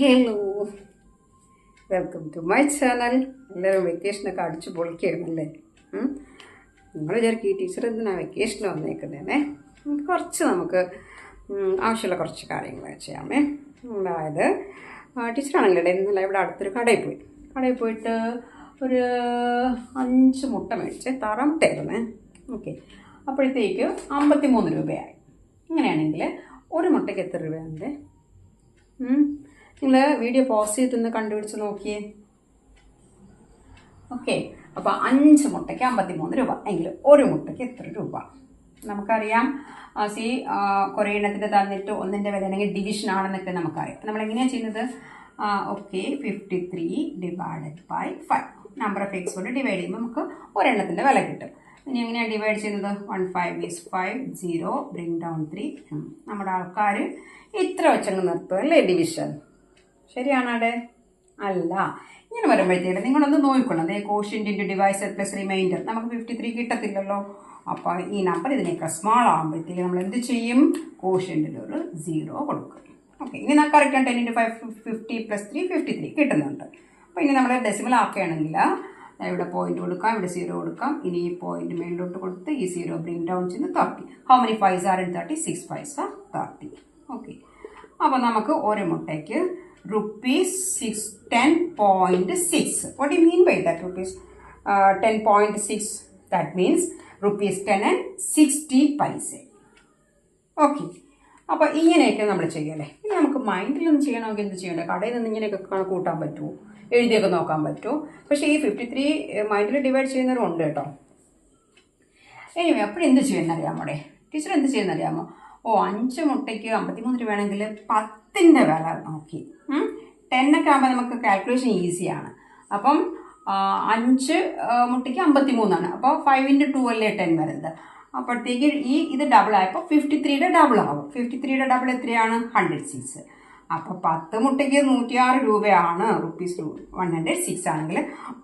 Hello, welcome to my channel. എല്ലാവരും വെക്കേഷനൊക്കെ അടിച്ചു പൊളിക്കായിരുന്നല്ലേ? നിങ്ങൾ വിചാരിക്കും ഈ ടീച്ചർ എന്തിനാണ് വെക്കേഷന് വന്നേക്കുന്നതന്നെ. കുറച്ച് നമുക്ക് ആവശ്യമുള്ള കുറച്ച് കാര്യങ്ങൾ ചെയ്യാമേ. അതായത് ടീച്ചറാണെങ്കിലേ ഇന്നലെ ഇവിടെ അടുത്തൊരു കടയിൽ പോയിട്ട് ഒരു 5 മുട്ട മേടിച്ച് തറമുട്ടായിരുന്നേ. ഓക്കെ, അപ്പോഴത്തേക്ക് 53 രൂപയായി. ഇങ്ങനെയാണെങ്കിൽ ഒരു മുട്ടയ്ക്ക് എത്ര രൂപയുണ്ട്? നിങ്ങൾ വീഡിയോ പോസ് ചെയ്തിട്ടൊന്ന് കണ്ടുപിടിച്ച് നോക്കിയേ. ഓക്കെ, അപ്പോൾ 5 മുട്ടയ്ക്ക് 53 രൂപ എങ്കിൽ ഒരു മുട്ടയ്ക്ക് എത്ര രൂപ? നമുക്കറിയാം. കുറേ എണ്ണത്തിൻ്റെ തന്നിട്ട് ഒന്നിൻ്റെ വില ആണെങ്കിൽ ഡിവിഷൻ ആണെന്നൊക്കെ നമുക്കറിയാം. നമ്മളെങ്ങനെയാണ് ചെയ്യുന്നത്? Okay, 53 divided by 5 number of X കൊണ്ട് ഡിവൈഡ് ചെയ്യുമ്പോൾ നമുക്ക് ഒരെണ്ണത്തിൻ്റെ വില കിട്ടും. ഇനി എങ്ങനെയാണ് ഡിവൈഡ് ചെയ്യുന്നത്? 1 5 is 5, 0 bring down 3. നമ്മുടെ ആൾക്കാർ ഇത്ര വെച്ചങ്ങ് നിർത്തും അല്ലേ ഡിവിഷൻ? ശരിയാണവിടെ? അല്ല. ഇങ്ങനെ വരുമ്പോഴത്തേക്ക് നിങ്ങളൊന്ന് നോക്കിക്കൊള്ളണം. അതേ quotient into divisor plus reminder നമുക്ക് 53 കിട്ടത്തില്ലല്ലോ. അപ്പോൾ ഈ നമ്പർ ഇതിനേക്കാൾ സ്മാൾ ആകുമ്പോഴത്തേക്ക് നമ്മൾ എന്ത് ചെയ്യും? കോഷ്യൻ്റിൽ ഒരു 0 കൊടുക്കും. ഓക്കെ, ഇനി നമുക്ക് കറക്റ്റാണ് 10 × 5 50 + 3 53 കിട്ടുന്നുണ്ട്. അപ്പോൾ ഇനി നമ്മൾ ഡെസിമൽ ആക്കുകയാണെങ്കിൽ ഇവിടെ പോയിന്റ് കൊടുക്കാം, ഇവിടെ 0 കൊടുക്കാം. ഇനി ഈ പോയിന്റ് മേളിലോട്ട് കൊടുത്ത് ഈ 0 ബ്രിങ് ഡൗൺ ചെയ്യുന്ന 30. How many 5s are in 30? 6 5s are 30. Okay, അപ്പോൾ നമുക്ക് ഒരു മുട്ടയ്ക്ക് ₹10.6. What do you mean by that? ₹10.6. That means ₹10.60. Okay, അപ്പോൾ ഇങ്ങനെയൊക്കെ നമ്മൾ ചെയ്യല്ലേ. ഇനി നമുക്ക് മൈൻഡിലൊന്നും ചെയ്യണമെങ്കിൽ എന്ത് ചെയ്യണ്ടേ? കടയിൽ നിന്ന് ഇങ്ങനെയൊക്കെ കൂട്ടാൻ പറ്റുമോ? എഴുതിയൊക്കെ നോക്കാൻ പറ്റുമോ? പക്ഷേ ഈ 53 മൈൻഡിൽ ഡിവൈഡ് ചെയ്യുന്നവരുണ്ട് കേട്ടോ. എനിവേ, അപ്പോഴെന്ത് ചെയ്യുമെന്നറിയാമോടെ? ടീച്ചർ എന്ത് ചെയ്യുമെന്നറിയാമോ? 5 മുട്ടയ്ക്ക് 53 രൂപയാണെങ്കിൽ 10ൻ്റെ വില നോക്കി. 10 ഒക്കെ ആകുമ്പോൾ നമുക്ക് കാൽക്കുലേഷൻ ഈസിയാണ്. അപ്പം 5 മുട്ടയ്ക്ക് 53 അപ്പോൾ 5 × 2 അല്ലേ 10 വരുന്നത്. അപ്പോഴത്തേക്ക് ഇത് ഡബിൾ ആയപ്പോൾ 53യുടെ ഡബിൾ ആകും. 53യുടെ ഡബിൾ എത്രയാണ്? 106. അപ്പോൾ 10 മുട്ടയ്ക്ക് 106 രൂപയാണ്. ₹106 ആണെങ്കിൽ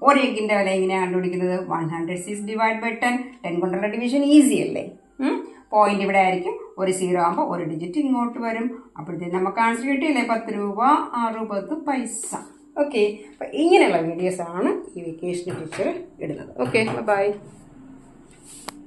ഒരു എഗ്ഗിൻ്റെ വില എങ്ങനെയാണ് കണ്ടുപിടിക്കുന്നത്? 106 ഡിവൈഡ് ബൈ 10. 10 കൊണ്ടുള്ള ഡിവിഷൻ ഈസി അല്ലേ? പോയിന്റ് ഇവിടെ ആയിരിക്കും. ഒരു 0 ആകുമ്പോൾ ഒരു ഡിജിറ്റ് ഇങ്ങോട്ട് വരും. അപ്പോഴത്തേക്ക് നമുക്ക് ആൻസർ കിട്ടിയില്ലേ? 10 രൂപ 60 പൈസ. ഓക്കെ, അപ്പം ഇങ്ങനെയുള്ള വീഡിയോസാണ് ഈ വെക്കേഷൻ ടീച്ചർ ഇടുന്നത്. Okay, by.